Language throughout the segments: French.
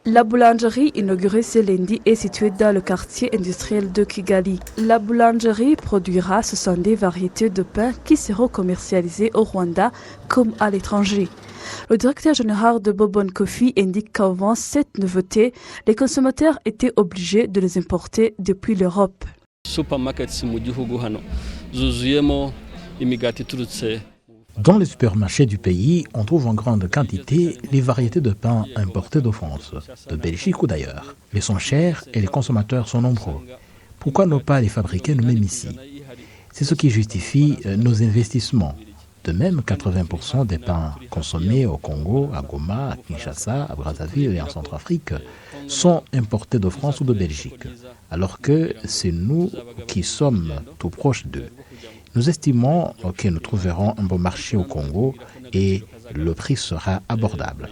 La boulangerie inaugurée ce lundi est située dans le quartier industriel de Kigali. La boulangerie produira 70 variétés de pain qui seront commercialisées au Rwanda comme à l'étranger. Le directeur général de Bobon Coffee indique qu'avant cette nouveauté, les consommateurs étaient obligés de les importer depuis l'Europe. Dans les supermarchés du pays, on trouve en grande quantité les variétés de pain importées de France, de Belgique ou d'ailleurs. Mais sont chers et les consommateurs sont nombreux. Pourquoi ne pas les fabriquer nous-mêmes ici? C'est ce qui justifie nos investissements. De même, 80% des pains consommés au Congo, à Goma, à Kinshasa, à Brazzaville et en Centrafrique sont importés de France ou de Belgique, alors que c'est nous qui sommes tout proches d'eux. Nous estimons que nous trouverons un bon marché au Congo et le prix sera abordable.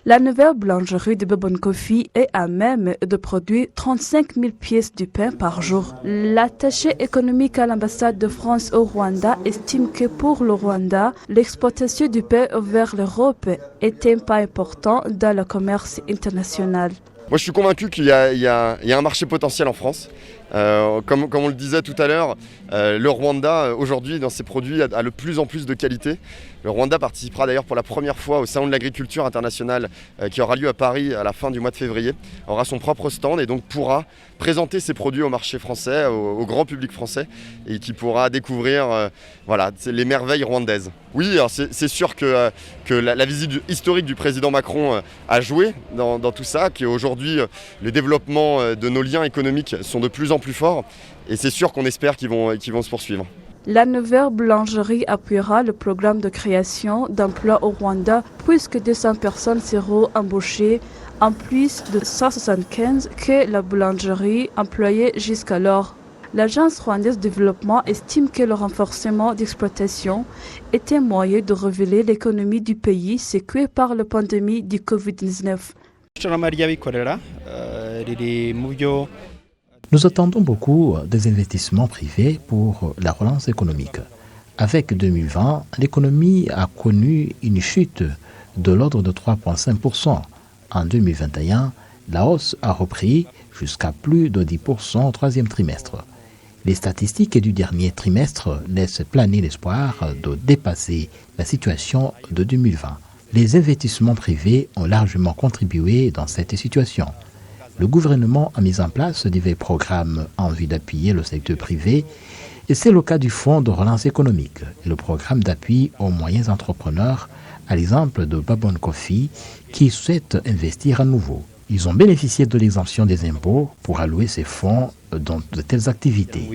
La nouvelle boulangerie de Bobon Coffee est à même de produire 35 000 pièces de pain par jour. L'attaché économique à l'ambassade de France au Rwanda estime que pour le Rwanda, l'exportation du pain vers l'Europe est un pas important dans le commerce international. Moi, je suis convaincu qu'il y a un marché potentiel en France. Comme on le disait tout à l'heure, le Rwanda, aujourd'hui, dans ses produits, a de plus en plus de qualité. Le Rwanda participera d'ailleurs pour la première fois au Salon de l'agriculture internationale qui aura lieu à Paris à la fin du mois de février. On aura son propre stand et donc pourra présenter ses produits au marché français, au grand public français, et qui pourra découvrir les merveilles rwandaises. Oui, alors c'est sûr que la visite historique du président Macron a joué dans tout ça, qu'aujourd'hui le développement de nos liens économiques sont de plus en plus forts, et c'est sûr qu'on espère qu'ils vont se poursuivre. La nouvelle boulangerie appuiera le programme de création d'emplois au Rwanda puisque 200 personnes seront embauchées en plus de 175 que la boulangerie employait jusqu'alors. L'Agence rwandaise de développement estime que le renforcement d'exploitation est un moyen de révéler l'économie du pays secouée par la pandémie du Covid-19. Nous attendons beaucoup des investissements privés pour la relance économique. Avec 2020, l'économie a connu une chute de l'ordre de 3,5%. En 2021, la hausse a repris jusqu'à plus de 10% au troisième trimestre. Les statistiques du dernier trimestre laissent planer l'espoir de dépasser la situation de 2020. Les investissements privés ont largement contribué dans cette situation. Le gouvernement a mis en place divers programmes en vue d'appuyer le secteur privé et c'est le cas du Fonds de relance économique et le programme d'appui aux moyens entrepreneurs, à l'exemple de Bobon Coffee qui souhaite investir à nouveau. Ils ont bénéficié de l'exemption des impôts pour allouer ces fonds dans de telles activités.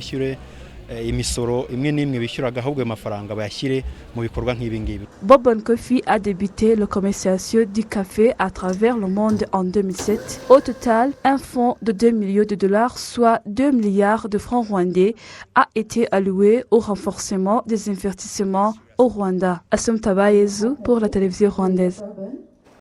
Bobon Coffee a débuté la commercialisation du café à travers le monde en 2007. Au total, un fonds de 2 millions de dollars, soit 2 milliards de francs rwandais, a été alloué au renforcement des investissements au Rwanda. Assumpta Bayezu pour la télévision rwandaise.